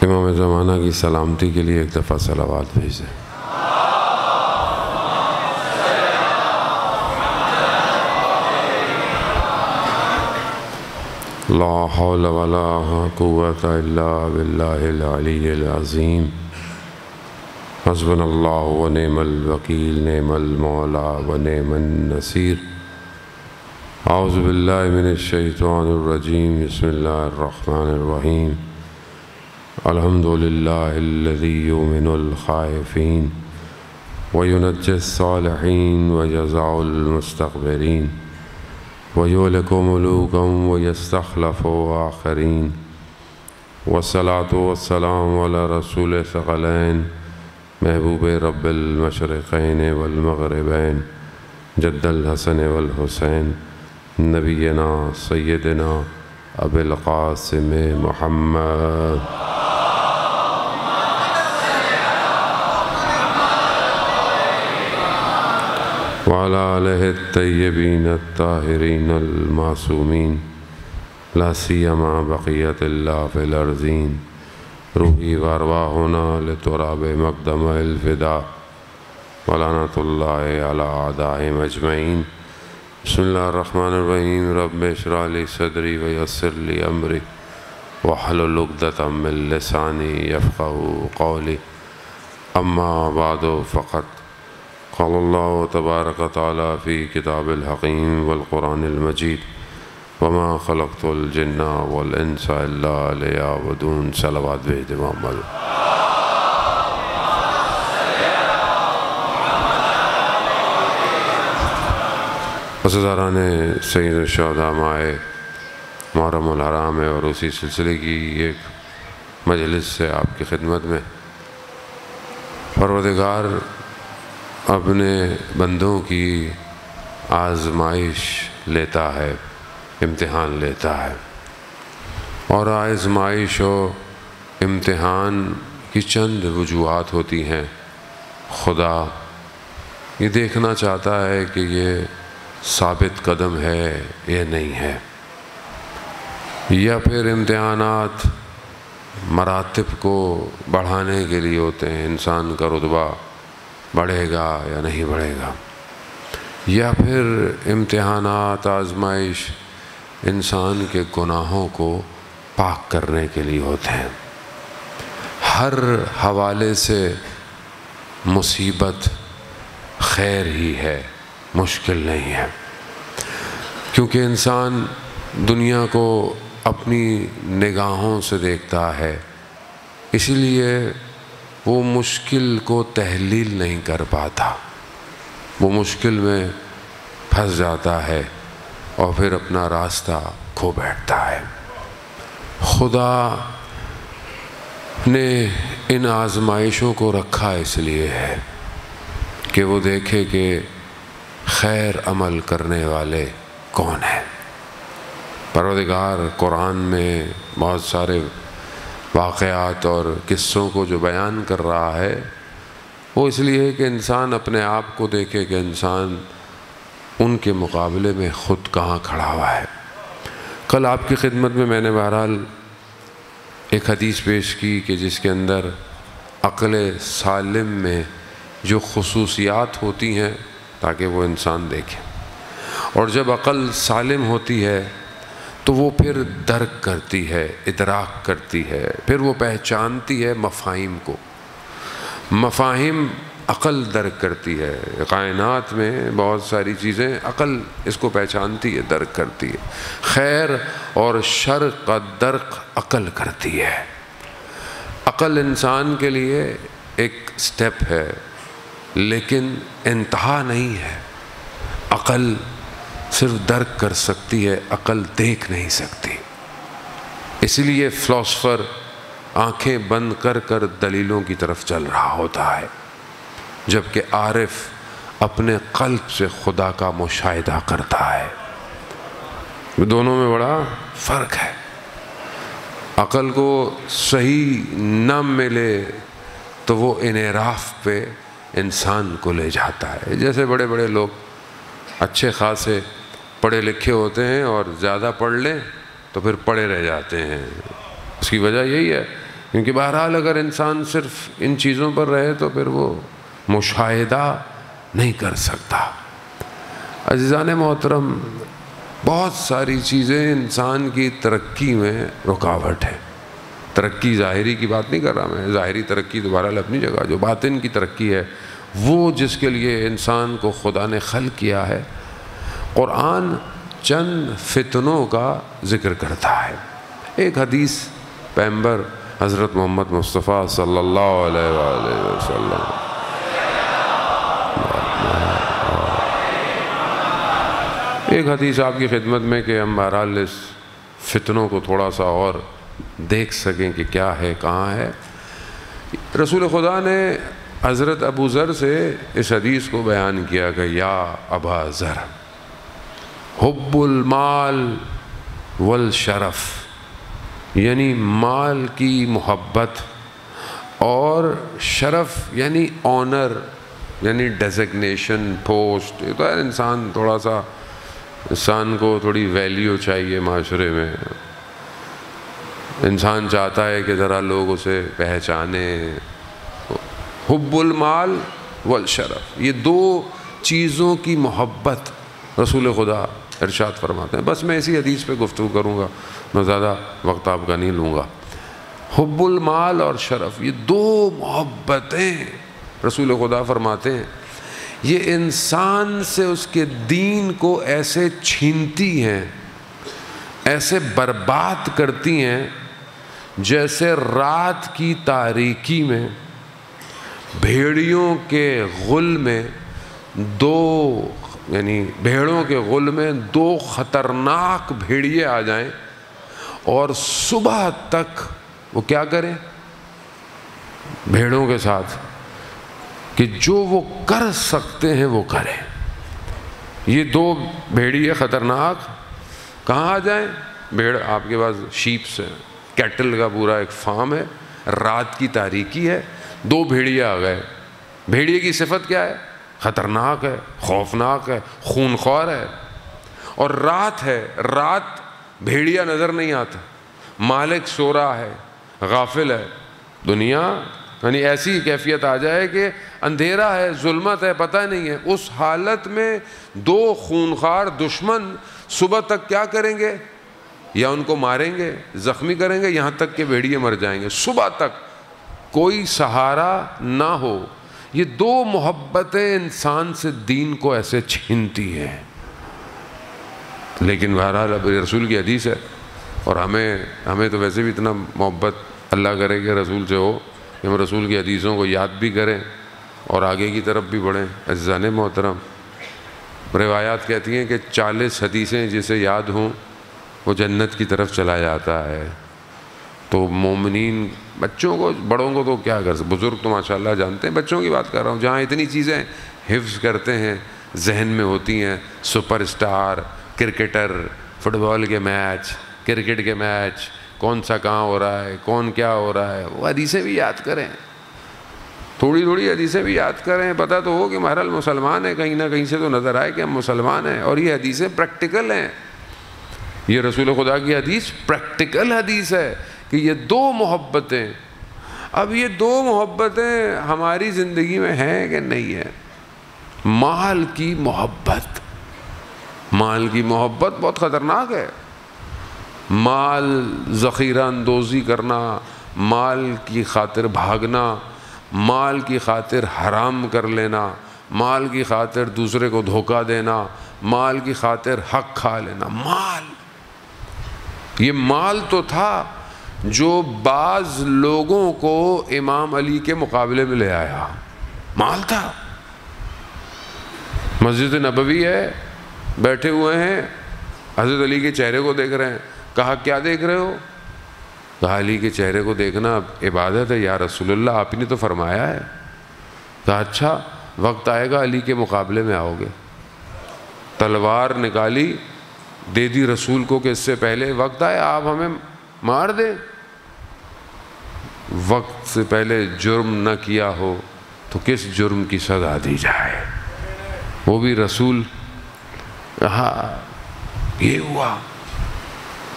امام زمانہ کی سلامتی کے لیے ایک دفعہ صلوات بھیج دیں۔ لا حول ولا قوة الا باللہ العلی العظیم حسبنا اللہ ونعم الوکیل نعم المولا ونعم النصیر۔ اعوذ باللہ من الشیطان الرجیم بسم اللہ الرحمن الرحیم۔ الحمد للہ الذی یؤمن الخائفین وینجی الصالحین وجزاء المستکبرین وَيُهْلِكُ مُلُوكًا وَيَسْتَخْلَفُ آخَرِينَ والصلاة والسلام علی رسول ثقلین محبوب رب المشرقین والمغربین جد الحسن والحسین نبینا سیدنا ابی القاسم محمد وعلى آلہ الطیبین الطاہرین المعصومین لا سیما بقیت اللہ فی الارضین روحی وارواحنا لتراب مقدم الفدا ولعنۃ اللہ علی اعدائہم اجمعین۔ بسم اللہ الرحمن الرحیم۔ رب اشرح لی صدری ویسر لی امری واحلل عقدۃ من لسانی یفقہوا قولی اما بعد فقط قال اللہ تبارک و تعالی فی کتاب الحکیم والقرآن المجید وما خلقت الجن والانس الا لیعبدون۔ صلوات بھیج دیں محمد۔ عزیزان سید الشہداء ماہ محرم الحرام ہے اور اسی سلسلے کی ایک مجلس سے آپ کی خدمت میں پروردگار اپنے بندوں کی آزمائش لیتا ہے، امتحان لیتا ہے، اور آزمائش و امتحان کی چند وجوہات ہوتی ہیں۔ خدا یہ دیکھنا چاہتا ہے کہ یہ ثابت قدم ہے یا نہیں ہے، یا پھر امتحانات مراتب کو بڑھانے کے لیے ہوتے ہیں، انسان کا رتبہ بڑھے گا یا نہیں بڑھے گا، یا پھر امتحانات آزمائش انسان کے گناہوں کو پاک کرنے کے لیے ہوتے ہیں۔ ہر حوالے سے مصیبت خیر ہی ہے، مشکل نہیں ہے، کیونکہ انسان دنیا کو اپنی نگاہوں سے دیکھتا ہے، اسی لیے وہ مشکل کو تحلیل نہیں کر پاتا، وہ مشکل میں پھنس جاتا ہے اور پھر اپنا راستہ کھو بیٹھتا ہے۔ خدا نے ان آزمائشوں کو رکھا اس لیے ہے کہ وہ دیکھے کہ خیر عمل کرنے والے کون ہیں۔ پروردگار قرآن میں بہت سارے واقعات اور قصوں کو جو بیان کر رہا ہے وہ اس لیے کہ انسان اپنے آپ کو دیکھے کہ انسان ان کے مقابلے میں خود کہاں کھڑا ہوا ہے۔ کل آپ کی خدمت میں میں نے بہرحال ایک حدیث پیش کی کہ جس کے اندر عقل سالم میں جو خصوصیات ہوتی ہیں تاکہ وہ انسان دیکھے، اور جب عقل سالم ہوتی ہے تو وہ پھر درک کرتی ہے، ادراک کرتی ہے، پھر وہ پہچانتی ہے مفاہیم کو۔ مفاہیم عقل درک کرتی ہے، کائنات میں بہت ساری چیزیں عقل اس کو پہچانتی ہے، درک کرتی ہے۔ خیر اور شر کا درک عقل کرتی ہے۔ عقل انسان کے لیے ایک سٹیپ ہے لیکن انتہا نہیں ہے۔ عقل صرف درک کر سکتی ہے، عقل دیکھ نہیں سکتی۔ اس لیے فلاسفر آنکھیں بند کر کر دلیلوں کی طرف چل رہا ہوتا ہے، جبکہ عارف اپنے قلب سے خدا کا مشاہدہ کرتا ہے۔ دونوں میں بڑا فرق ہے۔ عقل کو صحیح نہ ملے تو وہ انحراف پہ انسان کو لے جاتا ہے۔ جیسے بڑے بڑے لوگ اچھے خاصے پڑھے لکھے ہوتے ہیں اور زیادہ پڑھ لیں تو پھر پڑھے رہ جاتے ہیں۔ اس کی وجہ یہی ہے کیونکہ بہرحال اگر انسان صرف ان چیزوں پر رہے تو پھر وہ مشاہدہ نہیں کر سکتا۔ عزیزان محترم، بہت ساری چیزیں انسان کی ترقی میں رکاوٹ ہے۔ ترقی ظاہری کی بات نہیں کر رہا میں، ظاہری ترقی تو بہرحال اپنی جگہ، جو باطن کی ترقی ہے وہ جس کے لیے انسان کو خدا نے خلق کیا ہے، قرآن چند فتنوں کا ذکر کرتا ہے۔ ایک حدیث پیغمبر حضرت محمد مصطفیٰ صلی اللہ علیہ وآلہ وسلم ایک حدیث آپ کی خدمت میں کہ ہم بہرحال اس فتنوں کو تھوڑا سا اور دیکھ سکیں کہ کیا ہے، کہاں ہے۔ رسول خدا نے حضرت ابو ذر سے اس حدیث کو بیان کیا کہ یا ابا ذر، حب المال والشرف، یعنی مال کی محبت اور شرف یعنی آنر، یعنی ڈیزگنیشن، پوسٹ، یہ تو ہے انسان تھوڑا سا، انسان کو تھوڑی ویلیو چاہیے معاشرے میں، انسان چاہتا ہے کہ ذرا لوگ اسے پہچانیں۔ حب المال والشرف، یہ دو چیزوں کی محبت رسول خدا ارشاد فرماتے ہیں۔ بس میں اسی حدیث پہ گفتگو کروں گا، میں زیادہ وقت آپ کا نہیں لوں گا۔ حب المال اور شرف، یہ دو محبتیں رسول خدا فرماتے ہیں یہ انسان سے اس کے دین کو ایسے چھینتی ہیں، ایسے برباد کرتی ہیں جیسے رات کی تاریکی میں بھیڑیوں کے غل میں یعنی بھیڑوں کے غل میں دو خطرناک بھیڑیے آ جائیں اور صبح تک وہ کیا کریں بھیڑوں کے ساتھ کہ جو وہ کر سکتے ہیں وہ کریں۔ یہ دو بھیڑیے خطرناک کہاں آ جائیں؟ بھیڑ آپ کے پاس شیپ سے کیٹل کا پورا ایک فارم ہے، رات کی تاریکی ہے، دو بھیڑیے آ گئے۔ بھیڑیے کی صفت کیا ہے؟ خطرناک ہے، خوفناک ہے، خونخوار ہے، اور رات ہے، رات بھیڑیا نظر نہیں آتا، مالک سو رہا ہے، غافل ہے، دنیا یعنی ایسی کیفیت آ جائے کہ اندھیرا ہے، ظلمت ہے، پتہ نہیں ہے۔ اس حالت میں دو خونخوار دشمن صبح تک کیا کریں گے؟ یا ان کو ماریں گے، زخمی کریں گے، یہاں تک کہ بھیڑیے مر جائیں گے، صبح تک کوئی سہارا نہ ہو۔ یہ دو محبتیں انسان سے دین کو ایسے چھینتی ہیں۔ لیکن بہرحال اب رسول کی حدیث ہے، اور ہمیں تو ویسے بھی اتنا محبت اللہ کرے کہ رسول سے ہو کہ ہم رسول کی حدیثوں کو یاد بھی کریں اور آگے کی طرف بھی بڑھیں۔ عزیزان محترم، روایات کہتی ہیں کہ 40 حدیثیں جسے یاد ہوں وہ جنت کی طرف چلا جاتا ہے۔ تو مومنین، بچوں کو، بڑوں کو تو کیا کر سکتے، بزرگ تو ماشاءاللہ جانتے ہیں، بچوں کی بات کر رہا ہوں جہاں اتنی چیزیں حفظ کرتے ہیں، ذہن میں ہوتی ہیں، سپر اسٹار، کرکٹر، فٹ بال کے میچ، کرکٹ کے میچ، کون سا کہاں ہو رہا ہے، کون کیا ہو رہا ہے، وہ حدیثیں بھی یاد کریں، تھوڑی تھوڑی حدیثیں بھی یاد کریں، پتہ تو ہو کہ بہرحال مسلمان ہیں، کہیں نہ کہیں سے تو نظر آئے کہ ہم مسلمان ہیں، اور یہ حدیثیں پریکٹیکل ہیں۔ یہ رسول خدا کی حدیث پریکٹیکل حدیث ہے کہ یہ دو محبتیں، اب یہ دو محبتیں ہماری زندگی میں ہیں کہ نہیں ہے؟ مال کی محبت، مال کی محبت بہت خطرناک ہے۔ مال ذخیرہ اندوزی کرنا، مال کی خاطر بھاگنا، مال کی خاطر حرام کر لینا، مال کی خاطر دوسرے کو دھوکہ دینا، مال کی خاطر حق کھا لینا، مال، یہ مال تو تھا جو بعض لوگوں کو امام علی کے مقابلے میں لے آیا، مال تھا۔ مسجد نبوی ہے، بیٹھے ہوئے ہیں، حضرت علی کے چہرے کو دیکھ رہے ہیں، کہا کیا دیکھ رہے ہو؟ کہا علی کے چہرے کو دیکھنا عبادت ہے یا رسول اللہ، آپ نے تو فرمایا ہے۔ کہا اچھا، وقت آئے گا علی کے مقابلے میں آؤ گے۔ تلوار نکالی، دے دی رسول کو کہ اس سے پہلے وقت آئے آپ ہمیں مار دیں، وقت سے پہلے جرم نہ کیا ہو تو کس جرم کی سزا دی جائے، وہ بھی رسول۔ ہاں یہ ہوا،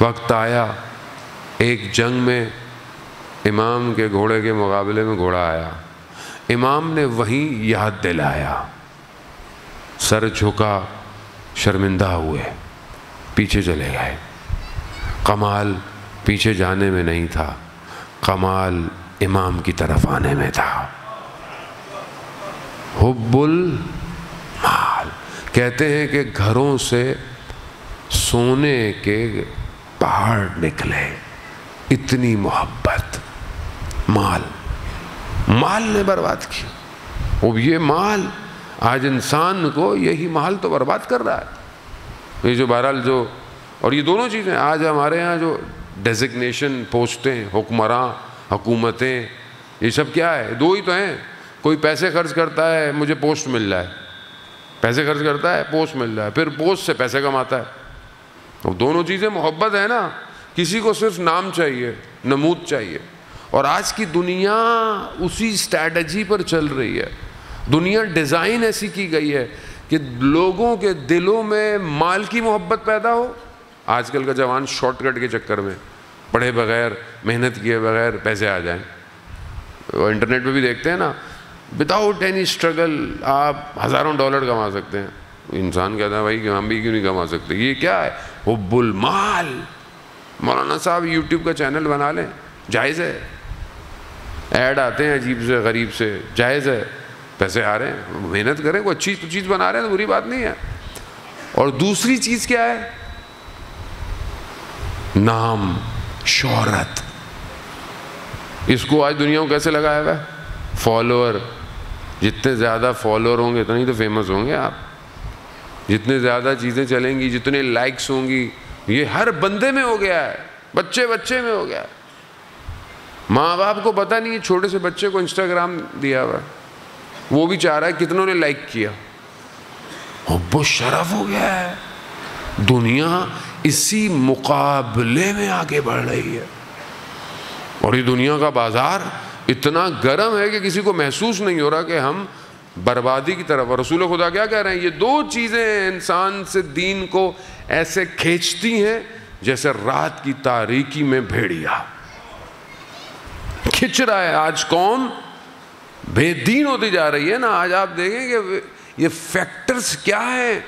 وقت آیا، ایک جنگ میں امام کے گھوڑے کے مقابلے میں گھوڑا آیا، امام نے وہیں یاد دلایا، سر جھکا، شرمندہ ہوئے، پیچھے چلے گئے۔ کمال پیچھے جانے میں نہیں تھا، کمال امام کی طرف آنے میں تھا۔ حب المال، کہتے ہیں کہ گھروں سے سونے کے پہاڑ نکلے، اتنی محبت مال نے برباد کی۔ اب یہ مال آج انسان کو، یہی مال تو برباد کر رہا ہے۔ یہ جو بہرحال جو، اور یہ دونوں چیزیں آج ہمارے ہاں جو ڈیزگنیشن، پوسٹیں، حکمراں، حکومتیں، یہ سب کیا ہے؟ دو ہی تو ہیں۔ کوئی پیسے خرچ کرتا ہے، مجھے پوسٹ مل رہا ہے، پیسے خرچ کرتا ہے، پوسٹ مل رہا ہے، پھر پوسٹ سے پیسے کماتا ہے۔ اب دونوں چیزیں محبت ہے نا، کسی کو صرف نام چاہیے، نمود چاہیے۔ اور آج کی دنیا اسی اسٹریٹجی پر چل رہی ہے۔ دنیا ڈیزائن ایسی کی گئی ہے کہ لوگوں کے دلوں میں مال کی محبت پیدا ہو۔ آج کل کا جوان شارٹ کٹ کے چکر میں، پڑھے بغیر، محنت کیے بغیر پیسے آ جائیں۔ وہ انٹرنیٹ پہ بھی دیکھتے ہیں نا، وداؤٹ اینی اسٹرگل آپ ہزاروں ڈالر کما سکتے ہیں۔ انسان کہتا ہے بھائی کہ ہم بھی کیوں نہیں کما سکتے؟ یہ کیا ہے؟ حب المال۔ مولانا صاحب یوٹیوب کا چینل بنا لیں، جائز ہے، ایڈ آتے ہیں عجیب سے غریب سے، جائز ہے، پیسے آ رہے ہیں، محنت کریں، کوئی اچھی چیز بنا رہے ہیں تو بری بات نہیں ہے۔ اور دوسری چیز کیا ہے؟ نام، شہرت۔ اس کو آج دنیا کو کیسے لگایا ہوا ہے؟ فالوور۔ جتنے زیادہ فالوور ہوں گے اتنے ہی تو فیمس ہوں گے آپ۔ جتنے زیادہ چیزیں چلیں گی، جتنے لائکس ہوں گی، یہ ہر بندے میں ہو گیا ہے، بچے میں ہو گیا ہے۔ ماں باپ کو پتہ نہیں ہے، چھوٹے سے بچے کو انسٹاگرام دیا ہوا ہے، وہ بھی چاہ رہا ہے کتنوں نے لائک کیا۔ حب و شرف ہو گیا ہے۔ دنیا اسی مقابلے میں آگے بڑھ رہی ہے، اور یہ دنیا کا بازار اتنا گرم ہے کہ کسی کو محسوس نہیں ہو رہا کہ ہم بربادی کی طرف۔ اور رسول خدا کیا کہہ رہے ہیں؟ یہ دو چیزیں انسان سے دین کو ایسے کھینچتی ہیں جیسے رات کی تاریکی میں بھیڑیا کھچ رہا ہے۔ آج قوم بے دین ہوتی جا رہی ہے نا۔ آج آپ دیکھیں کہ یہ فیکٹرز کیا ہیں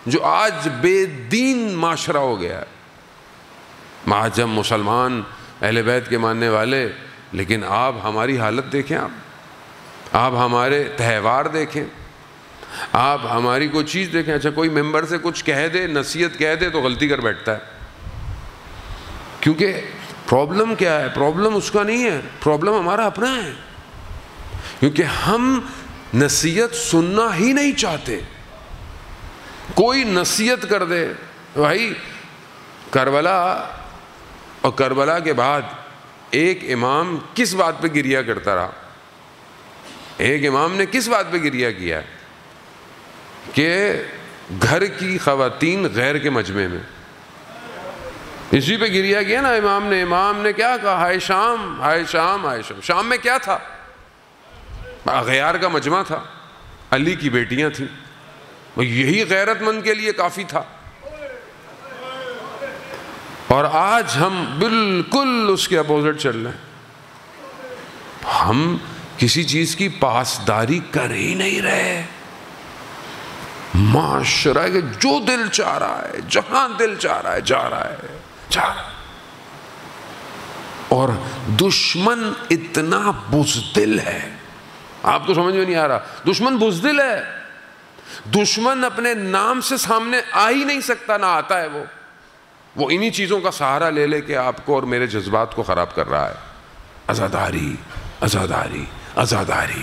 جو آج بے دین معاشرہ ہو گیا ہے۔ آج ہم مسلمان، اہل بیت کے ماننے والے، لیکن آپ ہماری حالت دیکھیں، آپ ہمارے تہوار دیکھیں، آپ ہماری کوئی چیز دیکھیں۔ اچھا کوئی ممبر سے کچھ کہہ دے، نصیحت کہہ دے تو غلطی کر بیٹھتا ہے۔ کیونکہ پرابلم کیا ہے؟ پرابلم اس کا نہیں ہے، پرابلم ہمارا اپنا ہے، کیونکہ ہم نصیحت سننا ہی نہیں چاہتے۔ کوئی نصیحت کر دے، بھائی کربلا اور کربلا کے بعد ایک امام کس بات پہ گریہ کرتا رہا؟ ایک امام نے کس بات پہ گریہ کیا ہے؟ کہ گھر کی خواتین غیر کے مجمع میں، اسی پہ گریہ کیا نا امام نے کیا کہا؟ ہائے شام، ہائے شام، ہائے شام۔ شام میں کیا تھا؟ اغیار کا مجمع تھا، علی کی بیٹیاں تھیں، یہی غیرت مند کے لیے کافی تھا۔ اور آج ہم بالکل اس کے اپوزٹ چل رہے ہیں۔ ہم کسی چیز کی پاسداری کر ہی نہیں رہے۔ معاشرہ کہ جو دل چاہ رہا ہے، جہاں دل چاہ رہا ہے جا رہا ہے۔ اور دشمن اتنا بزدل ہے، آپ کو سمجھ میں نہیں آ رہا، دشمن بزدل ہے۔ دشمن اپنے نام سے سامنے آ ہی نہیں سکتا، نہ آتا ہے وہ انہی چیزوں کا سہارا لے لے کے آپ کو اور میرے جذبات کو خراب کر رہا ہے۔ عزاداری، عزاداری، عزاداری،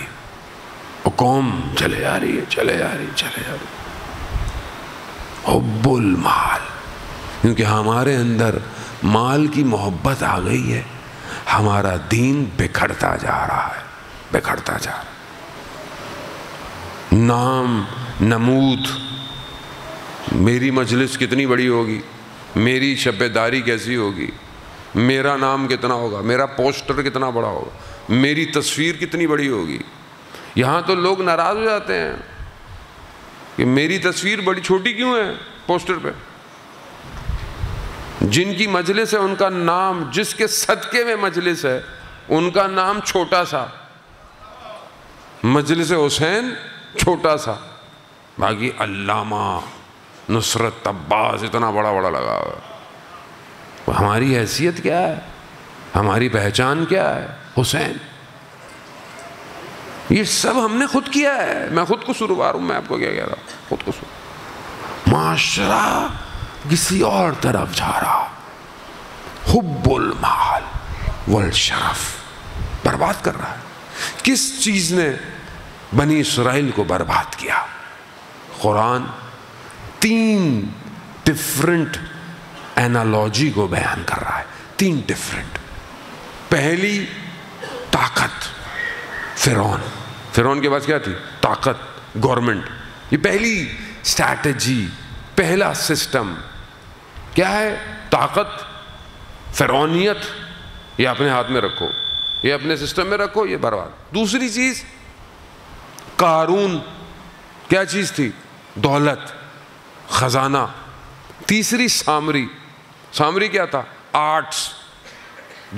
وہ قوم چلے جا رہی ہے، چلے جا رہی۔ حب المال، کیونکہ ہمارے اندر مال کی محبت آ گئی ہے، ہمارا دین بکھرتا جا رہا ہے، بکھرتا جا رہا ہے۔ نام، نمود، میری مجلس کتنی بڑی ہوگی، میری شبیداری کیسی ہوگی، میرا نام کتنا ہوگا، میرا پوسٹر کتنا بڑا ہوگا، میری تصویر کتنی بڑی ہوگی۔ یہاں تو لوگ ناراض ہو جاتے ہیں کہ میری تصویر بڑی چھوٹی کیوں ہے پوسٹر پہ۔ جن کی مجلس ہے ان کا نام، جس کے صدقے میں مجلس ہے، ان کا نام چھوٹا سا، مجلس حسین چھوٹا سا، باقی علامہ نصرت عباس اتنا بڑا بڑا لگا ہوا۔ ہماری حیثیت کیا ہے؟ ہماری پہچان کیا ہے؟ حسین۔ یہ سب ہم نے خود کیا ہے۔ میں خود کو سروار ہوں، میں آپ کو کیا کہہ رہا ہوں، خود کو معاشرہ کسی اور طرف جا رہا، حب المال والشرف برباد کر رہا ہے۔ کس چیز نے بنی اسرائیل کو برباد کیا؟ قرآن 3 ڈفرنٹ اینالوجی کو بیان کر رہا ہے، 3 ڈفرنٹ۔ پہلی طاقت، فرعون کے پاس کیا تھی؟ طاقت، گورنمنٹ۔ یہ پہلی اسٹریٹجی، پہلا سسٹم کیا ہے؟ طاقت، فرعونیت، یہ اپنے ہاتھ میں رکھو، یہ اپنے سسٹم میں رکھو، یہ برباد۔ دوسری چیز قارون، کیا چیز تھی؟ دولت، خزانہ۔ تیسری سامری کیا تھا؟ آرٹس،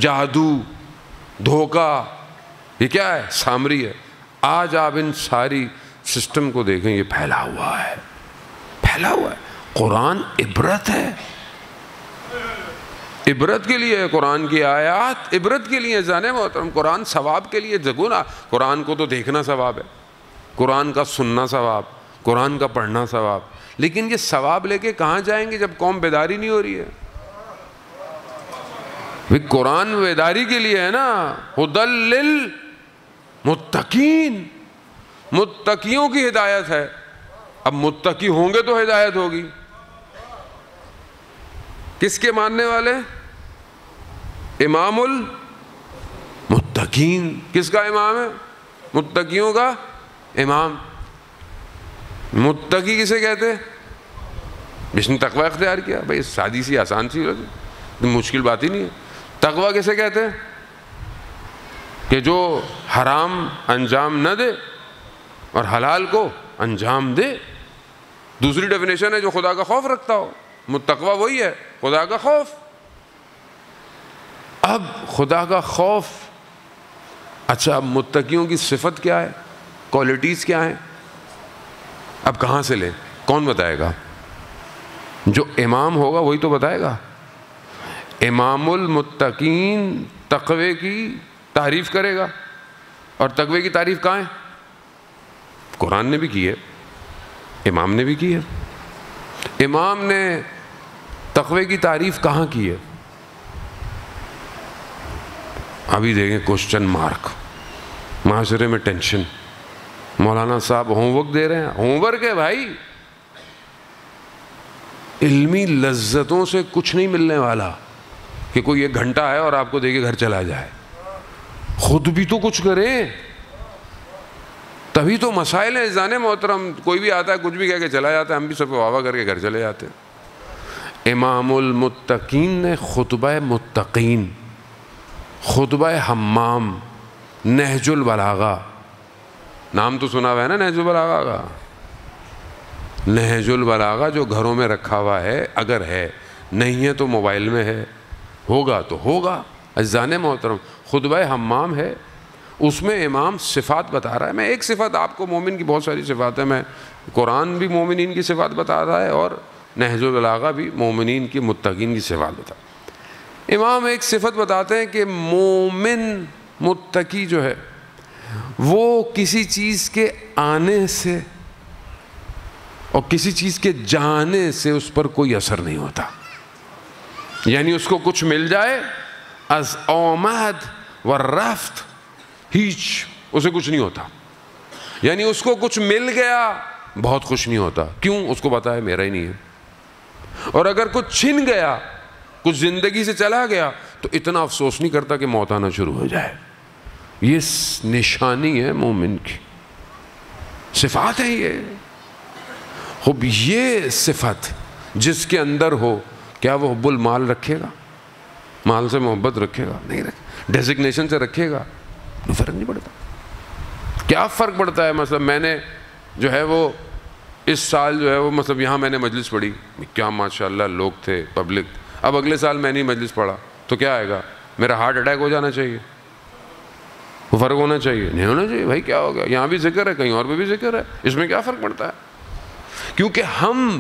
جادو، دھوکہ، یہ کیا ہے؟ سامری ہے۔ آج آپ ان ساری سسٹم کو دیکھیں، یہ پھیلا ہوا ہے، پھیلا ہوا ہے۔ قرآن عبرت ہے، عبرت کے لیے ہے۔ قرآن کی آیات عبرت کے لیے جانے محترم۔ قرآن ثواب کے لیے جگو نا، قرآن کو تو دیکھنا ثواب ہے، قرآن کا سننا ثواب، قرآن کا پڑھنا ثواب، لیکن یہ ثواب لے کے کہاں جائیں گے جب قوم بیداری نہیں ہو رہی ہے؟ قرآن بیداری کے لیے ہے نا، ہدی للمتقین، متقیوں کی ہدایت ہے۔ اب متقی ہوں گے تو ہدایت ہوگی۔ کس کے ماننے والے؟ امام المتقین۔ کس کا امام ہے؟ متقیوں کا امام۔ متقی کسے کہتے ہیں؟ جس نے تقوی اختیار کیا۔ بھائی سادی سی آسان سی مشکل بات ہی نہیں ہے۔ تقوی کسے کہتے ہیں؟ کہ جو حرام انجام نہ دے اور حلال کو انجام دے۔ دوسری ڈیفینیشن ہے جو خدا کا خوف رکھتا ہو۔ متقوی وہی ہے، خدا کا خوف۔ اب خدا کا خوف، اچھا اب متقیوں کی صفت کیا ہے؟ کوالٹیز کیا ہیں؟ اب کہاں سے لیں؟ کون بتائے گا؟ جو امام ہوگا وہی تو بتائے گا۔ امام المتقین تقوی کی تعریف کرے گا، اور تقوی کی تعریف کہاں ہے؟ قرآن نے بھی کی ہے، امام نے بھی کی ہے۔ امام نے تقوی کی تعریف کہاں کی ہے؟ ابھی دیکھیں کوشچن مارک، معاشرے میں ٹینشن، مولانا صاحب ہوم ورک دے رہے ہیں۔ ہوم ورک ہے بھائی، علمی لذتوں سے کچھ نہیں ملنے والا کہ کوئی 1 گھنٹہ ہے اور آپ کو دے کے گھر چلا جائے۔ خود بھی تو کچھ کریں، تبھی تو مسائل ہیں جانے محترم۔ کوئی بھی آتا ہے کچھ بھی کہہ کے چلا جاتا ہے، ہم بھی سب واہ واہ کر کے گھر چلے جاتے ہیں۔ امام المتقین نے خطبہ متقین، خطبہ حمام، نہج البلاغہ، نام تو سنا ہوا ہے نا نہج البلاغہ کا۔ نہج البلاغہ جو گھروں میں رکھا ہوا ہے، اگر ہے، نہیں ہے تو موبائل میں ہے، ہوگا تو ہوگا۔ عزیزان محترم، خطبہ حمام ہے، اس میں امام صفات بتا رہا ہے۔ میں ایک صفت آپ کو، مومن کی بہت ساری صفات ہیں، میں قرآن بھی مومنین کی صفات بتا رہا ہے اور نہج البلاغہ بھی مومنین کی، متقین کی صفات بتا۔ امام ایک صفت بتاتے ہیں کہ مومن متقی جو ہے وہ کسی چیز کے آنے سے اور کسی چیز کے جانے سے اس پر کوئی اثر نہیں ہوتا۔ یعنی اس کو کچھ مل جائے، از آمد و رفت، ہیچ اسے کچھ نہیں ہوتا۔ یعنی اس کو کچھ مل گیا بہت خوش نہیں ہوتا، کیوں؟ اس کو پتا ہے میرا ہی نہیں ہے۔ اور اگر کچھ چھن گیا، کچھ زندگی سے چلا گیا، تو اتنا افسوس نہیں کرتا کہ موت آنا شروع ہو جائے۔ یہ نشانی ہے مومن کی، صفات ہے یہ۔ خب یہ صفت جس کے اندر ہو، کیا وہ حب المال رکھے گا؟ مال سے محبت رکھے گا؟ نہیں رکھے۔ ڈیزگنیشن سے رکھے گا؟ فرق نہیں پڑتا۔ کیا فرق پڑتا ہے؟ مثلا میں نے جو ہے وہ اس سال جو ہے وہ مطلب یہاں میں نے مجلس پڑھی، کیا ماشاءاللہ لوگ تھے، پبلک۔ اب اگلے سال میں نہیں مجلس پڑھا تو کیا آئے گا؟ میرا ہارٹ اٹیک ہو جانا چاہیے۔ وہ فرق ہونا چاہیے؟ نہیں ہونا چاہیے بھائی، کیا ہو گیا؟ یہاں بھی ذکر ہے، کہیں اور پہ بھی ذکر ہے، اس میں کیا فرق پڑتا ہے؟ کیونکہ ہم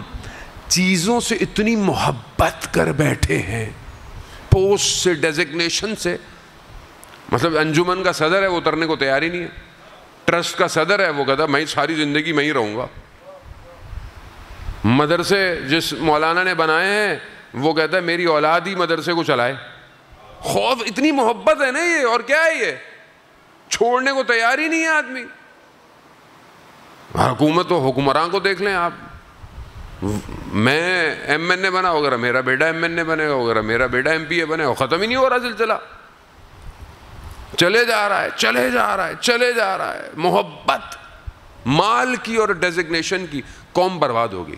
چیزوں سے اتنی محبت کر بیٹھے ہیں، پوسٹ سے، ڈیزگنیشن سے. مطلب انجمن کا صدر ہے، وہ اترنے کو تیار ہی نہیں ہے. ٹرسٹ کا صدر ہے، وہ کہتا میں ساری زندگی میں ہی رہوں گا. مدرسے جس مولانا نے بنائے ہیں وہ کہتا ہے میری اولاد ہی مدرسے کو چلائے. خوف، اتنی محبت ہے نا یہ، اور کیا ہے یہ، چھوڑنے کو تیار ہی نہیں ہے آدمی. حکومت و حکمراں کو دیکھ لیں آپ، میں ایم این اے بنا وغیرہ، میرا بیٹا ایم این اے بنے گا وغیرہ، میرا بیٹا ایم پی اے بنے گا، ختم ہی نہیں ہو رہا سلسلہ، چلے جا رہا ہے، چلے جا رہا ہے، چلے جا رہا ہے. محبت مال کی اور ڈیزگنیشن کی، قوم برباد ہوگی.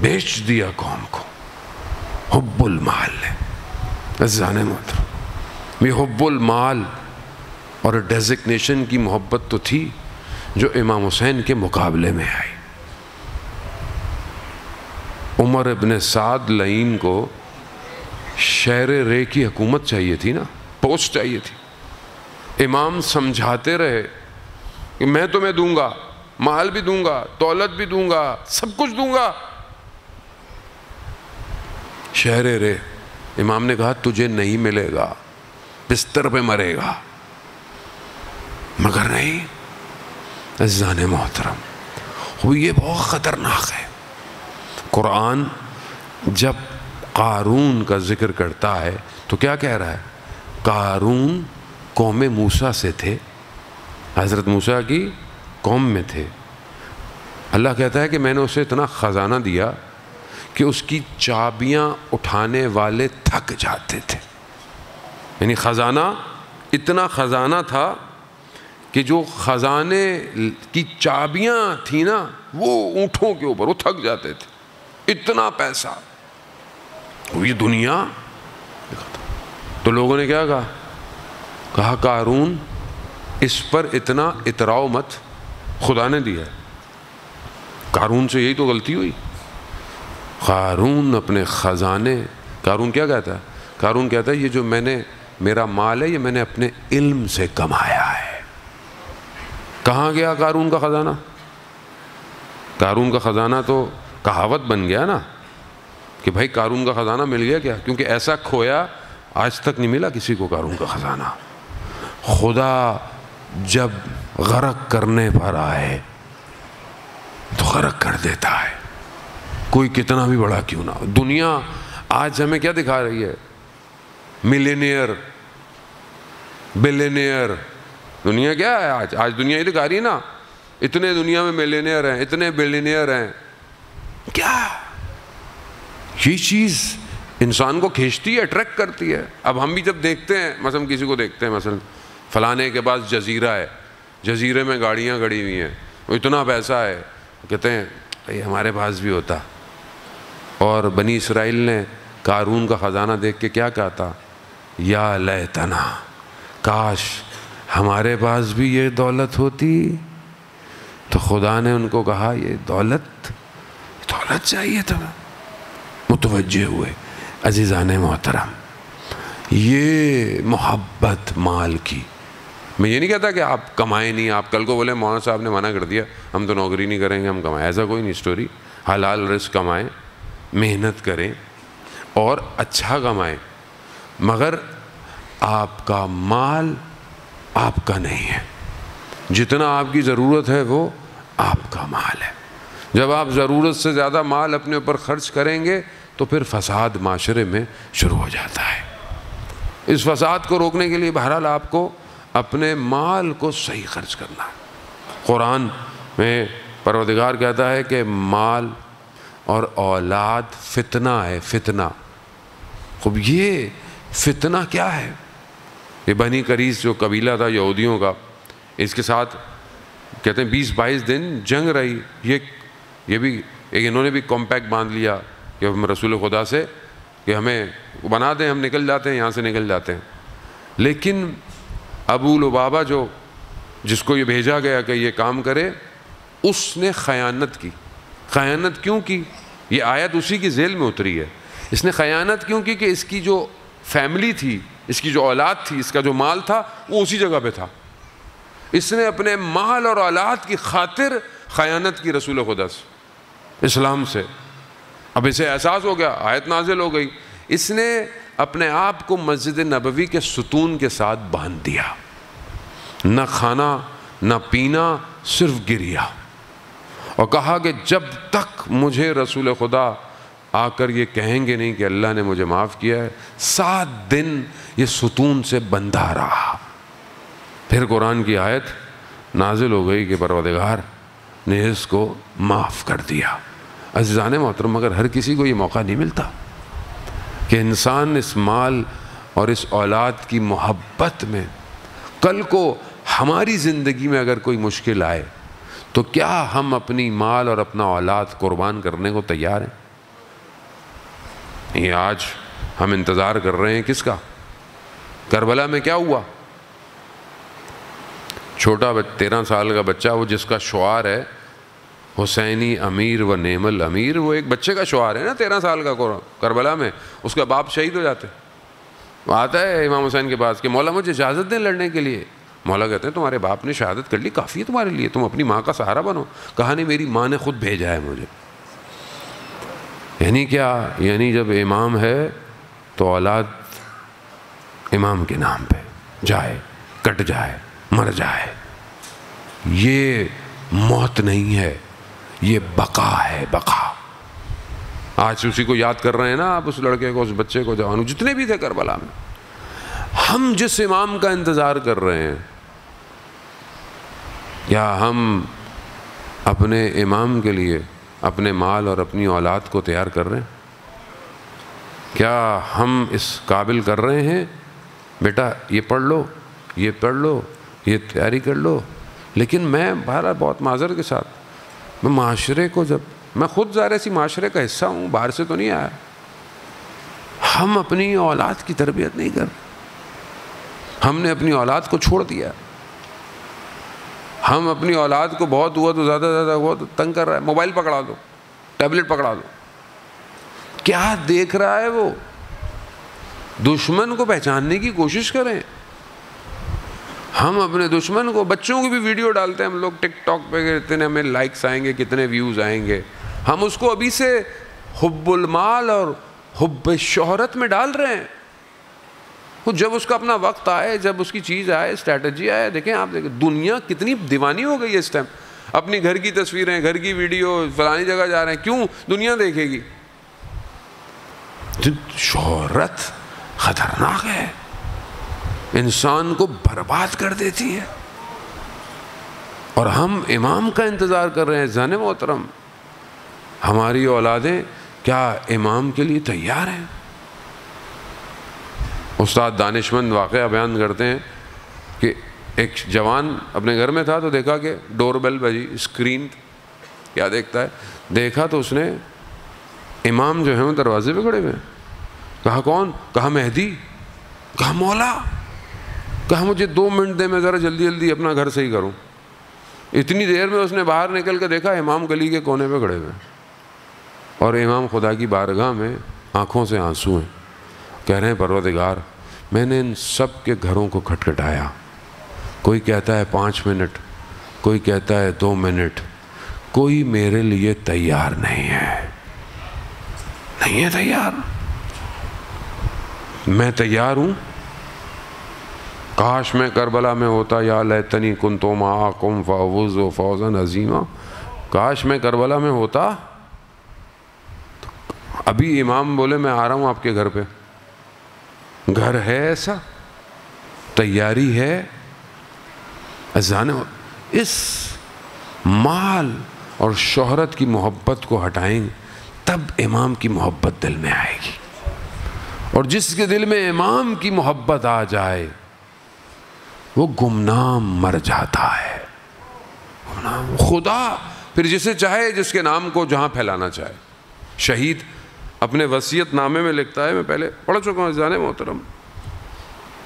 بیچ دیا قوم کو حب المال نے. عزیزان محترم، یہ حب المال اور ڈیزگنیشن کی محبت تو تھی جو امام حسین کے مقابلے میں آئی. عمر ابن سعد لعین کو شہر رے کی حکومت چاہیے تھی نا، پوسٹ چاہیے تھی. امام سمجھاتے رہے کہ میں تمہیں دوں گا، مال بھی دوں گا، دولت بھی دوں گا، سب کچھ دوں گا. شہر رے، امام نے کہا تجھے نہیں ملے گا، بستر پہ مرے گا. مگر نہیں. عزیزان محترم، یہ بہت خطرناک ہے. قرآن جب قارون کا ذکر کرتا ہے تو کیا کہہ رہا ہے؟ قارون قوم موسیٰ سے تھے، حضرت موسیٰ کی قوم میں تھے. اللہ کہتا ہے کہ میں نے اسے اتنا خزانہ دیا کہ اس کی چابیاں اٹھانے والے تھک جاتے تھے. یعنی خزانہ، اتنا خزانہ تھا کہ جو خزانے کی چابیاں تھیں نا وہ اونٹوں کے اوپر، وہ تھک جاتے تھے. اتنا پیسہ. یہ دنیا. تو لوگوں نے کیا کہا قارون اس پر اتنا اتراؤ مت، خدا نے دیا ہے. قارون سے یہی تو غلطی ہوئی. قارون اپنے خزانے، قارون کیا کہتا ہے؟ قارون کہتا ہے یہ جو میں نے، میرا مال ہے یہ میں نے اپنے علم سے کمایا ہے. کہاں گیا قارون کا خزانہ؟ قارون کا خزانہ تو کہاوت بن گیا نا کہ بھائی قارون کا خزانہ مل گیا کیا، کیونکہ ایسا کھویا آج تک نہیں ملا کسی کو قارون کا خزانہ. خدا جب غرق کرنے پر آئے تو غرق کر دیتا ہے، کوئی کتنا بھی بڑا کیوں نہ ہو. دنیا آج ہمیں کیا دکھا رہی ہے؟ Millionaire, billionaire. دنیا کیا ہے آج دنیا یہ دکھا رہی ہے نا، اتنے دنیا میں ملینئر ہیں، اتنے بلینئر ہیں. کیا یہ چیز انسان کو کھینچتی ہے، اٹریکٹ کرتی ہے. اب ہم بھی جب دیکھتے ہیں، مثلا کسی کو دیکھتے ہیں، مثلا فلانے کے پاس جزیرہ ہے، جزیرے میں گاڑیاں گڑی ہوئی ہیں، وہ اتنا پیسہ ہے، کہتے ہیں بھائی ہمارے پاس بھی ہوتا. اور بنی اسرائیل نے قارون کا خزانہ دیکھ کے کیا کہا تھا؟ یا لیتنا، کاش ہمارے پاس بھی یہ دولت ہوتی. تو خدا نے ان کو کہا یہ دولت چاہیے تھا. متوجہ ہوئے. عزیزان محترم، یہ محبت مال کی. میں یہ نہیں کہتا کہ آپ کمائیں نہیں، آپ کل کو بولے مولانا صاحب نے منع کر دیا ہم تو نوکری نہیں کریں گے، ہم کمائیں. ایسا کوئی نہیں اسٹوری. حلال رزق کمائیں، محنت کریں اور اچھا کمائیں، مگر آپ کا مال آپ کا نہیں ہے. جتنا آپ کی ضرورت ہے وہ آپ کا مال ہے. جب آپ ضرورت سے زیادہ مال اپنے اوپر خرچ کریں گے تو پھر فساد معاشرے میں شروع ہو جاتا ہے. اس فساد کو روکنے کے لیے بہرحال آپ کو اپنے مال کو صحیح خرچ کرنا ہے. قرآن میں پروردگار کہتا ہے کہ مال اور اولاد فتنہ ہے، فتنہ. خب یہ فتنہ کیا ہے؟ یہ بنی قریظ جو قبیلہ تھا یہودیوں کا، اس کے ساتھ کہتے ہیں 20-22 دن جنگ رہی. یہ بھی انہوں نے بھی کمپیکٹ باندھ لیا کہ ہم رسول خدا سے کہ ہمیں بنا دیں، ہم نکل جاتے ہیں یہاں سے، نکل جاتے ہیں. لیکن ابو لبابہ جس کو یہ بھیجا گیا کہ یہ کام کرے، اس نے خیانت کی. خیانت کیوں کی؟ یہ آیت اسی کی ذیل میں اتری ہے. اس نے خیانت کیوں کی کہ اس کی جو فیملی تھی اس کی جو اولاد تھی، اس کا جو مال تھا، وہ اسی جگہ پہ تھا۔ اس نے اپنے مال اور اولاد کی خاطر خیانت کی رسول خدا سے، اسلام سے۔ اب اسے احساس ہو گیا، آیت نازل ہو گئی، اس نے اپنے آپ کو مسجد نبوی کے ستون کے ساتھ باندھ دیا، نہ کھانا نہ پینا، صرف گریا، اور کہا کہ جب تک مجھے رسول خدا آ کر یہ کہیں گے نہیں کہ اللہ نے مجھے معاف کیا ہے، 7 دن یہ ستون سے بندھا رہا۔ پھر قرآن کی آیت نازل ہو گئی کہ پروردگار نے اس کو معاف کر دیا۔ عزیزان محترم، مگر ہر کسی کو یہ موقع نہیں ملتا کہ انسان اس مال اور اس اولاد کی محبت میں، کل کو ہماری زندگی میں اگر کوئی مشکل آئے تو کیا ہم اپنی مال اور اپنا اولاد قربان کرنے کو تیار ہیں؟ یہ آج ہم انتظار کر رہے ہیں کس کا؟ کربلا میں کیا ہوا؟ چھوٹا 13 سال کا بچہ، وہ جس کا شعار ہے حسینی امیر و نعم الامیر، وہ ایک بچے کا شعار ہے نا، 13 سال کا، کربلا میں اس کا باپ شہید ہو جاتے، وہ آتا ہے امام حسین کے پاس کہ مولا مجھے اجازت دیں لڑنے کے لیے۔ مولا کہتے ہیں تمہارے باپ نے شہادت کر لی، کافی ہے تمہارے لیے، تم اپنی ماں کا سہارا بنو۔ کہا نہیں، میری ماں نے خود بھیجا ہے مجھے۔ یعنی کیا؟ یعنی جب امام ہے تو اولاد امام کے نام پہ جائے، کٹ جائے، مر جائے۔ یہ موت نہیں ہے، یہ بقا ہے، بقا۔ آج اسی کو یاد کر رہے ہیں نا آپ، اس لڑکے کو، اس بچے کو، جوانوں، جتنے بھی تھے کربلا میں۔ ہم جس امام کا انتظار کر رہے ہیں، یا ہم اپنے امام کے لیے اپنے مال اور اپنی اولاد کو تیار کر رہے ہیں؟ کیا ہم اس قابل کر رہے ہیں بیٹا یہ پڑھ لو، یہ پڑھ لو، یہ تیاری کر لو؟ لیکن میں بہرحال بہت معذر کے ساتھ، میں معاشرے کو، جب میں خود ظاہر اسی معاشرے کا حصہ ہوں، باہر سے تو نہیں آیا، ہم اپنی اولاد کی تربیت نہیں کر رہے۔ ہم نے اپنی اولاد کو چھوڑ دیا۔ ہم اپنی اولاد کو بہت ہوا تو زیادہ ہوا تو تنگ کر رہا ہے، موبائل پکڑا دو، ٹیبلٹ پکڑا دو۔ کیا دیکھ رہا ہے وہ؟ دشمن کو پہچاننے کی کوشش کریں۔ ہم اپنے دشمن کو، بچوں کی بھی ویڈیو ڈالتے ہیں ہم لوگ ٹک ٹاک پہ، کتنے ہمیں لائکس آئیں گے، کتنے ویوز آئیں گے، ہم اس کو ابھی سے حب المال اور حب شہرت میں ڈال رہے ہیں۔ جب اس کا اپنا وقت آئے، جب اس کی چیز آئے، اسٹریٹجی آئے، دیکھیں آپ، دیکھیں دنیا کتنی دیوانی ہو گئی ہے اس ٹائم۔ اپنی گھر کی تصویریں، گھر کی ویڈیو، فلانی جگہ جا رہے ہیں، کیوں؟ دنیا دیکھے گی۔ شہرت خطرناک ہے، انسان کو برباد کر دیتی ہے، اور ہم امام کا انتظار کر رہے ہیں۔ زن محترم، ہماری اولادیں کیا امام کے لیے تیار ہیں؟ استاد دانشمند واقعہ بیان کرتے ہیں کہ ایک جوان اپنے گھر میں تھا تو دیکھا کہ ڈور بیل بجی، اسکرین، کیا دیکھتا ہے؟ دیکھا تو اس نے امام جو ہیں وہ دروازے پہ کھڑے ہوئے ہیں۔ کہا کون؟ کہا مہدی۔ کہا مولا۔ کہا مجھے 2 منٹ دے، میں ذرا جلدی جلدی اپنا گھر صحیح کروں۔ اتنی دیر میں اس نے باہر نکل کے دیکھا امام گلی کے کونے پہ کھڑے ہوئے ہیں، اور امام خدا کی بارگاہ میں آنکھوں سے آنسو ہیں، کہہ رہے ہیں پروردگار میں نے ان سب کے گھروں کو کھٹکھٹایا، کوئی کہتا ہے 5 منٹ، کوئی کہتا ہے 2 منٹ، کوئی میرے لیے تیار نہیں ہے، نہیں ہے تیار۔ میں تیار ہوں۔ کاش میں کربلا میں ہوتا، یا لیتنی کنت معکم فافوز فوزا عظیما، کاش میں کربلا میں ہوتا۔ ابھی امام بولے میں آ رہا ہوں آپ کے گھر پہ، گھر ہے ایسا، تیاری ہے۔ اس مال اور شہرت کی محبت کو ہٹائیں تب امام کی محبت دل میں آئے گی، اور جس کے دل میں امام کی محبت آ جائے وہ گمنام مر جاتا ہے۔ خدا پھر جسے چاہے، جس کے نام کو جہاں پھیلانا چاہے۔ شہید اپنے وصیت نامے میں لکھتا ہے، میں پہلے پڑھ چکا ہوں عزیزان محترم،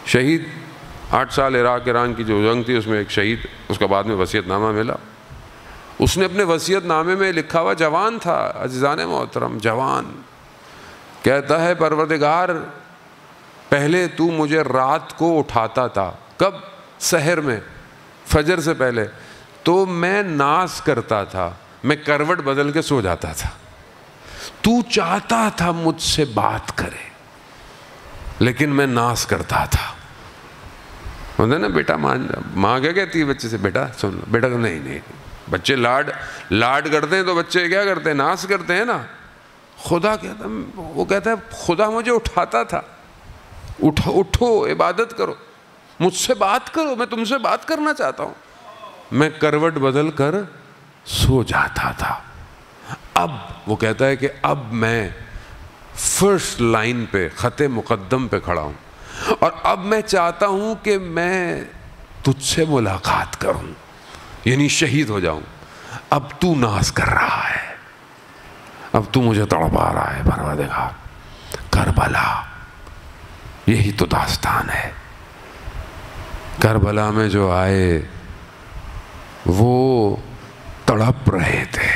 شہید 8 سال عراق ایران کی جو جنگ تھی، اس میں ایک شہید، اس کا بعد میں وصیت نامہ ملا، اس نے اپنے وصیت نامے میں لکھا ہوا، جوان تھا عزیزان محترم، جوان، کہتا ہے پروردگار پہلے تو مجھے رات کو اٹھاتا تھا، کب؟ سحر میں، فجر سے پہلے، تو میں ناز کرتا تھا، میں کروٹ بدل کے سو جاتا تھا، تو چاہتا تھا مجھ سے بات کرے لیکن میں ناز کرتا تھا۔ ہوتا ہے نا بیٹا ماں کیا کہتی ہے بچے سے، بیٹا سن لو، بیٹا نہیں، بچے لاڈ کرتے ہیں تو بچے کیا کرتے ہیں؟ ناز کرتے ہیں نا۔ خدا کہتا، وہ کہتا ہے خدا مجھے اٹھاتا تھا، اٹھو عبادت کرو، مجھ سے بات کرو، میں تم سے بات کرنا چاہتا ہوں، میں کروٹ بدل کر سو جاتا تھا۔ اب وہ کہتا ہے کہ اب میں فرسٹ لائن پہ، خط مقدم پہ کھڑا ہوں، اور اب میں چاہتا ہوں کہ میں تجھ سے ملاقات کروں، یعنی شہید ہو جاؤں۔ اب تو ناز کر رہا ہے، اب تو مجھے تڑپا رہا ہے پروردگار۔ کربلا، یہی تو داستان ہے۔ کربلا میں جو آئے وہ تڑپ رہے تھے،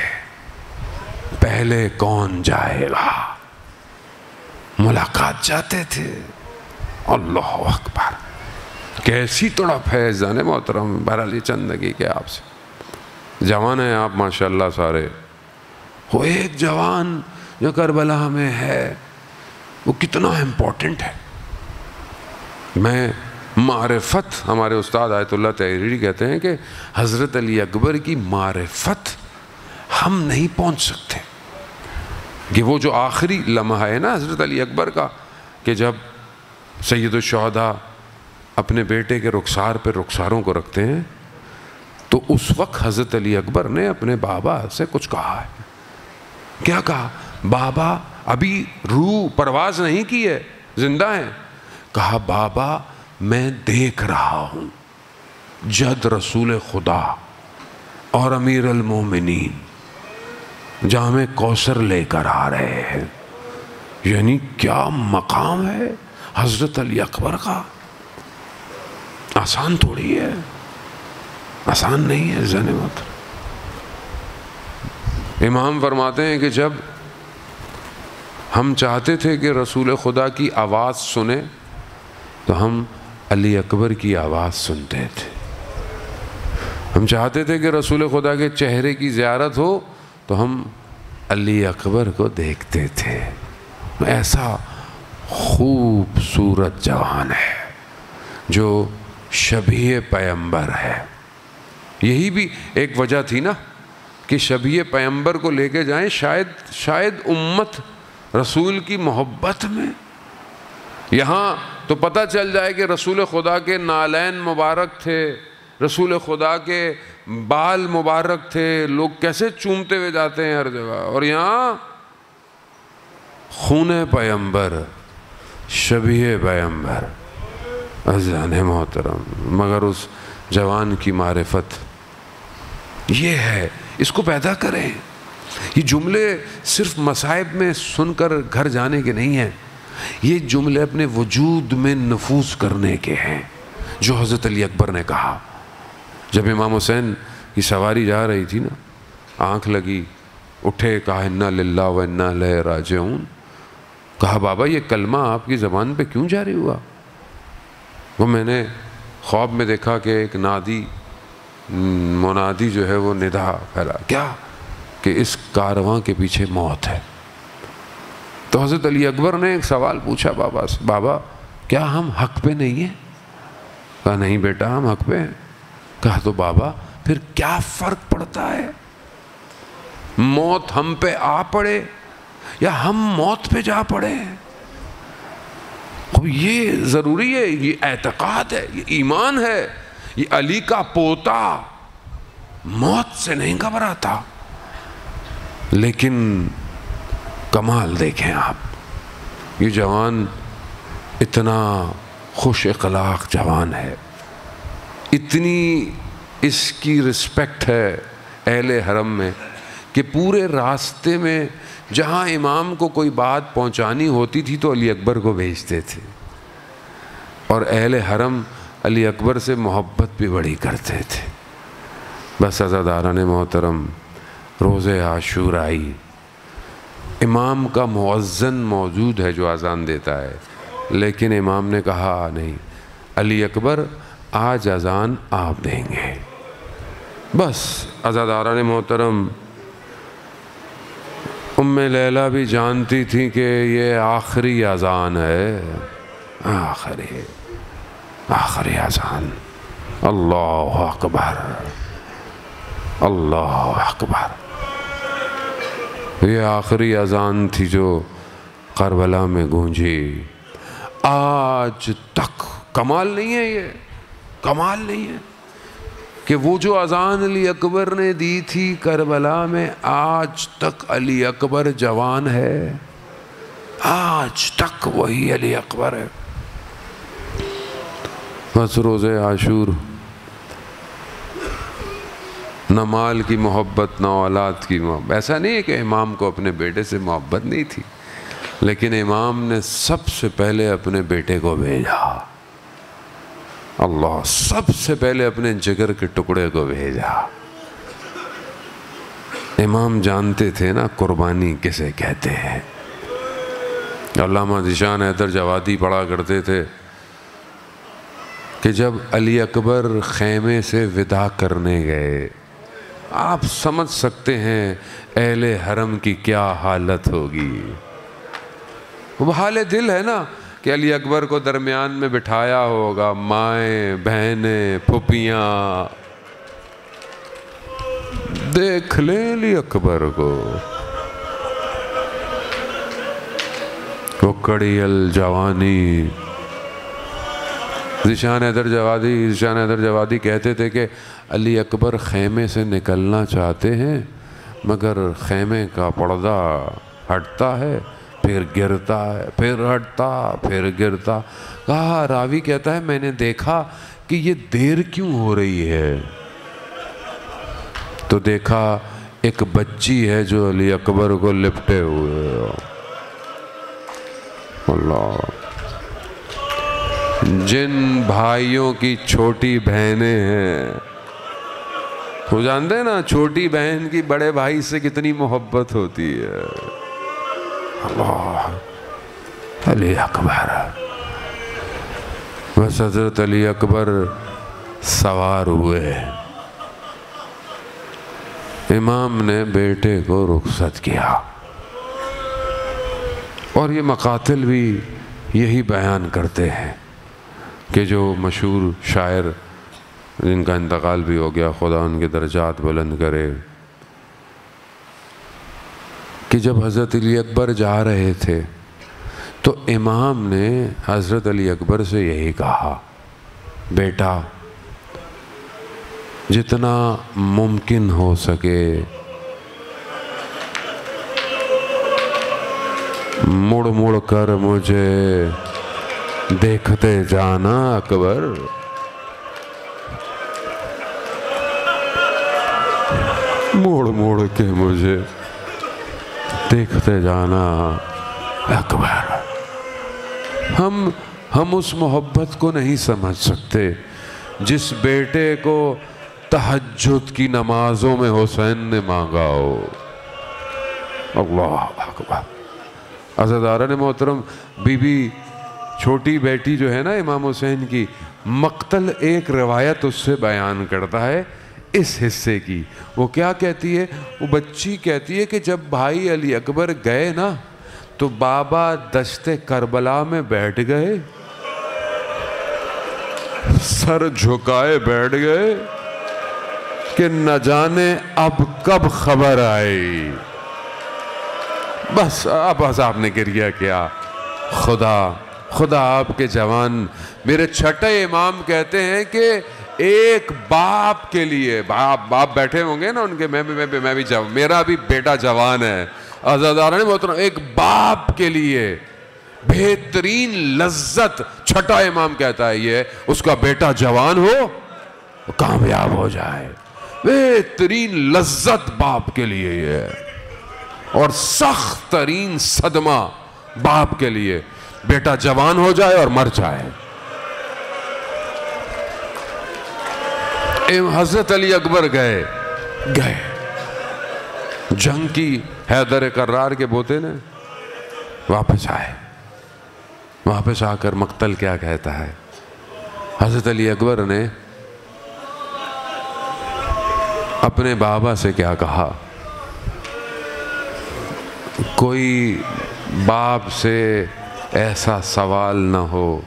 پہلے کون جائے گا، ملاقات چاہتے تھے۔ اللہ اکبر، کیسی تڑپ ہے عزیزان محترم۔ بہرحال یہ چند دقیقے آپ سے، جوان ہیں آپ ماشاءاللہ سارے، وہ ایک جوان جو کربلا میں ہے وہ کتنا امپورٹنٹ ہے۔ میں معرفت، ہمارے استاد آیت اللہ تحریری کہتے ہیں کہ حضرت علی اکبر کی معرفت ہم نہیں پہنچ سکتے، کہ وہ جو آخری لمحہ ہے نا حضرت علی اکبر کا، کہ جب سید الشہداء اپنے بیٹے کے رخسار پہ رخساروں کو رکھتے ہیں، تو اس وقت حضرت علی اکبر نے اپنے بابا سے کچھ کہا ہے۔ کیا کہا؟ بابا، ابھی روح پرواز نہیں کی ہے، زندہ ہیں۔ کہا بابا میں دیکھ رہا ہوں جد رسول خدا اور امیر المومنین جام کوثر لے کر آ رہے ہیں۔ یعنی کیا مقام ہے حضرت علی اکبر کا، آسان تھوڑی ہے، آسان نہیں ہے زنمت۔ امام فرماتے ہیں کہ جب ہم چاہتے تھے کہ رسول خدا کی آواز سنیں تو ہم علی اکبر کی آواز سنتے تھے، ہم چاہتے تھے کہ رسول خدا کے چہرے کی زیارت ہو تو ہم علی اکبر کو دیکھتے تھے۔ ایسا خوبصورت جوان ہے جو شبیہ پیمبر ہے۔ یہی بھی ایک وجہ تھی نا کہ شبیہ پیمبر کو لے کے جائیں، شاید امت رسول کی محبت میں، یہاں تو پتہ چل جائے کہ رسول خدا کے نالین مبارک تھے، رسول خدا کے بال مبارک تھے، لوگ کیسے چومتے ہوئے جاتے ہیں ہر جگہ، اور یہاں خون پیمبر، شبیہ پیمبر۔ عزیزان محترم، مگر اس جوان کی معرفت یہ ہے، اس کو پیدا کریں۔ یہ جملے صرف مصائب میں سن کر گھر جانے کے نہیں ہیں، یہ جملے اپنے وجود میں نفوذ کرنے کے ہیں، جو حضرت علی اکبر نے کہا۔ جب امام حسین کی سواری جا رہی تھی نا، آنکھ لگی، اٹھے، کہا انا للہ و انا الیہ راجعون۔ کہا بابا یہ کلمہ آپ کی زبان پہ کیوں جاری ہوا؟ وہ میں نے خواب میں دیکھا کہ ایک منادی جو ہے وہ ندا پھیلا، کیا کہ اس کارواں کے پیچھے موت ہے۔ تو حضرت علی اکبر نے ایک سوال پوچھا بابا سے، بابا کیا ہم حق پہ نہیں ہیں؟ کہا نہیں بیٹا ہم حق پہ ہیں۔ کہا تو بابا پھر کیا فرق پڑتا ہے، موت ہم پہ آ پڑے یا ہم موت پہ جا پڑے؟ یہ ضروری ہے، یہ اعتقاد ہے، یہ ایمان ہے۔ یہ علی کا پوتا موت سے نہیں گھبراتا۔ لیکن کمال دیکھیں آپ، یہ جوان اتنا خوش اخلاق جوان ہے، اتنی اس کی رسپیکٹ ہے اہل حرم میں کہ پورے راستے میں جہاں امام کو کوئی بات پہنچانی ہوتی تھی تو علی اکبر کو بھیجتے تھے، اور اہل حرم علی اکبر سے محبت بھی بڑی کرتے تھے۔ بس عزاداران محترم، روز عاشورائی امام کا مؤذن موجود ہے جو اذان دیتا ہے، لیکن امام نے کہا نہیں، علی اکبر آج اذان آپ دیں گے۔ بس عزاداران محترم، ام لیلہ بھی جانتی تھی کہ یہ آخری اذان ہے، آخری اذان۔ اللہ اکبر، اللہ اکبر۔ یہ آخری اذان تھی جو کربلا میں گونجی۔ آج تک کمال نہیں ہے، یہ کمال نہیں ہے کہ وہ جو اذان علی اکبر نے دی تھی کربلا میں، آج تک علی اکبر جوان ہے، آج تک وہی علی اکبر ہے۔ بس روز عاشور، نہ مال کی محبت نہ اولاد کی محبت۔ ایسا نہیں ہے کہ امام کو اپنے بیٹے سے محبت نہیں تھی، لیکن امام نے سب سے پہلے اپنے بیٹے کو بھیجا، اللہ، سب سے پہلے اپنے جگر کے ٹکڑے کو بھیجا۔ امام جانتے تھے نا قربانی کسے کہتے ہیں۔ علامہ ذیشان حیدر جوادی پڑھا کرتے تھے کہ جب علی اکبر خیمے سے وداع کرنے گئے، آپ سمجھ سکتے ہیں اہل حرم کی کیا حالت ہوگی۔ وہ حال دل ہے نا کہ علی اکبر کو درمیان میں بٹھایا ہوگا، مائیں، بہنیں، پھوپھیاں، دیکھ لیں علی اکبر کو، وہ کڑی الجوانی۔ ذیشان حیدر جوادی کہتے تھے کہ علی اکبر خیمے سے نکلنا چاہتے ہیں، مگر خیمے کا پردہ ہٹتا ہے، پھر گرتا ہے، پھر ہٹتا، پھر گرتا۔ کہا، راوی کہتا ہے میں نے دیکھا کہ یہ دیر کیوں ہو رہی ہے، تو دیکھا ایک بچی ہے جو علی اکبر کو لپٹے ہوئے۔ اللہ، جن بھائیوں کی چھوٹی بہنیں ہیں، وہ جانتے ہیں نا چھوٹی بہن کی بڑے بھائی سے کتنی محبت ہوتی ہے۔ اللہ، علی اکبر۔ بس حضرت علی اکبر سوار ہوئے، امام نے بیٹے کو رخصت کیا، اور یہ مقاتل بھی یہی بیان کرتے ہیں کہ جو مشہور شاعر جن کا انتقال بھی ہو گیا، خدا ان کے درجات بلند کرے، کہ جب حضرت علی اکبر جا رہے تھے تو امام نے حضرت علی اکبر سے یہی کہا، بیٹا جتنا ممکن ہو سکے مڑ مڑ کر مجھے دیکھتے جانا اکبر، موڑ موڑ کے مجھے دیکھتے جانا اکبر۔ ہم اس محبت کو نہیں سمجھ سکتے جس بیٹے کو تہجد کی نمازوں میں حسین نے مانگا ہو۔ اللہ اکبر۔ عزیزان محترم، بی بی چھوٹی بیٹی جو ہے نا امام حسین کی، مقتل ایک روایت اس سے بیان کرتا ہے اس حصے کی۔ وہ کیا کہتی ہے؟ وہ بچی کہتی ہے کہ جب بھائی علی اکبر گئے نا تو بابا دشت کربلا میں بیٹھ گئے، سر جھکائے بیٹھ گئے کہ نہ جانے اب کب خبر آئی۔ بس اب آپ نے گریہ کیا، خدا آپ کے جوان۔ میرے چھٹے امام کہتے ہیں کہ ایک باپ کے لیے، باپ بیٹھے ہوں گے نا ان کے، میں بھی جوان، میرا بھی بیٹا جوان ہے، عزیزان محترم، ایک باپ کے لیے بہترین لذت، چھٹا امام کہتا ہے یہ، اس کا بیٹا جوان ہو، کامیاب ہو جائے، بہترین لذت باپ کے لیے یہ ہے، اور سخت ترین صدمہ باپ کے لیے بیٹا جوان ہو جائے اور مر جائے۔ حضرت علی اکبر گئے جنگ کی حیدر کرار کے بوتے نے، واپس آئے، واپس آ کر مقتل کیا کہتا ہے؟ حضرت علی اکبر نے اپنے بابا سے کیا کہا؟ کوئی باپ سے ایسا سوال نہ ہو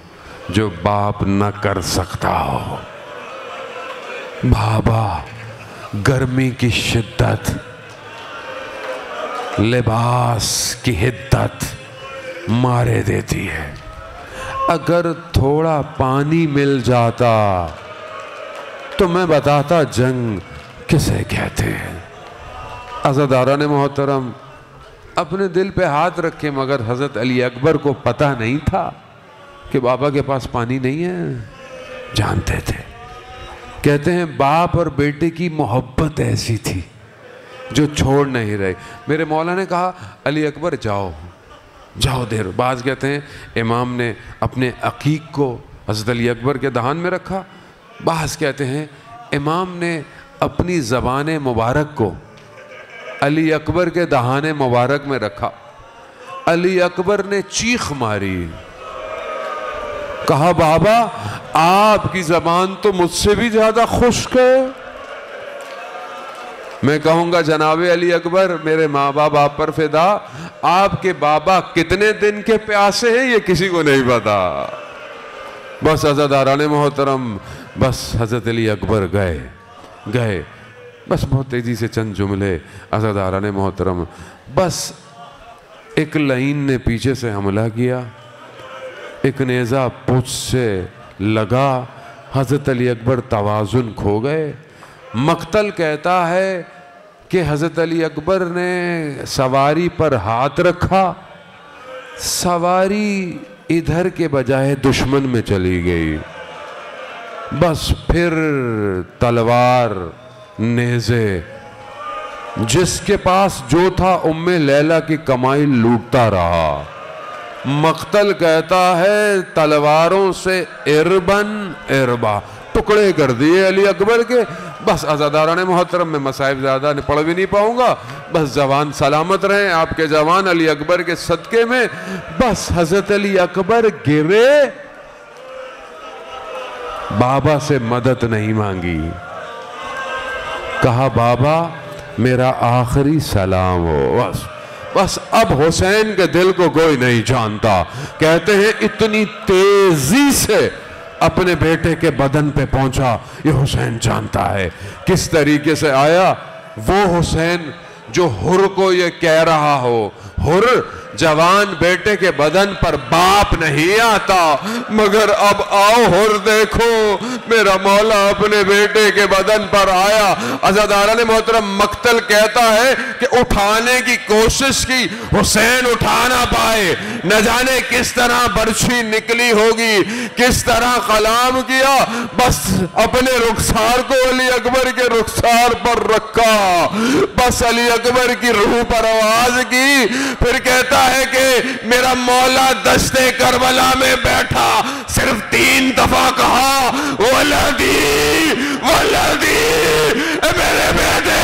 جو باپ نہ کر سکتا ہو۔ بابا، گرمی کی شدت، لباس کی حدت مارے دیتی ہے۔ اگر تھوڑا پانی مل جاتا تو میں بتاتا جنگ کسے کہتے ہیں۔ عزاداران محترم، اپنے دل پہ ہاتھ رکھے، مگر حضرت علی اکبر کو پتہ نہیں تھا کہ بابا کے پاس پانی نہیں ہے؟ جانتے تھے۔ کہتے ہیں باپ اور بیٹے کی محبت ایسی تھی جو چھوڑ نہیں رہے۔ میرے مولا نے کہا علی اکبر جاؤ جاؤ دیر۔ بعض کہتے ہیں امام نے اپنے عقیق کو حضرت علی اکبر کے دہان میں رکھا، بعض کہتے ہیں امام نے اپنی زبان مبارک کو علی اکبر کے دہان مبارک میں رکھا۔ علی اکبر نے چیخ ماری، کہا بابا آپ کی زبان تو مجھ سے بھی زیادہ خشک ہے۔ میں کہوں گا جناب علی اکبر، میرے ماں باپ آپ پر فدا، آپ کے بابا کتنے دن کے پیاسے ہیں یہ کسی کو نہیں پتا۔ بس عزاداران محترم، بس حضرت علی اکبر گئے بس بہت تیزی سے چند جملے عزاداران محترم۔ بس ایک لائن نے پیچھے سے حملہ کیا، ایک نیزہ پوچھ سے لگا، حضرت علی اکبر توازن کھو گئے۔ مقتل کہتا ہے کہ حضرت علی اکبر نے سواری پر ہاتھ رکھا، سواری ادھر کے بجائے دشمن میں چلی گئی۔ بس پھر تلوار، نیزے، جس کے پاس جو تھا ام لیلہ کی کمائی لوٹتا رہا۔ مقتل کہتا ہے تلواروں سے اربا ٹکڑے کر دیے علی اکبر کے۔ بس عزاداران محترم، میں مصائب زیادہ پڑھ بھی نہیں پاؤں گا، بس جوان سلامت رہیں آپ کے جوان علی اکبر کے صدقے میں۔ بس حضرت علی اکبر گرے، بابا سے مدد نہیں مانگی، کہا بابا میرا آخری سلام ہو۔ بس اب حسین کے دل کو کوئی نہیں جانتا۔ کہتے ہیں اتنی تیزی سے اپنے بیٹے کے بدن پہ پہنچا، یہ حسین جانتا ہے کس طریقے سے آیا۔ وہ حسین جو حر کو یہ کہہ رہا ہو، حر جوان بیٹے کے بدن پر باپ نہیں آتا، مگر اب آؤ حر دیکھو میرا مولا اپنے بیٹے کے بدن پر آیا۔ عزاداران محترم، مقتل کہتا ہے کہ اٹھانے کی کوشش کی، حسین اٹھا نہ پائے، نہ جانے کس طرح برچھی نکلی ہوگی، کس طرح قلام کیا، بس اپنے رخسار کو علی اکبر کے رخسار پر رکھا، بس علی اکبر کی روح پر آواز کی، پھر کہتا ہے کہ میرا مولا دشت کربلا میں بیٹھا، صرف 3 دفعہ کہا ولدی ولدی، میرے بیٹے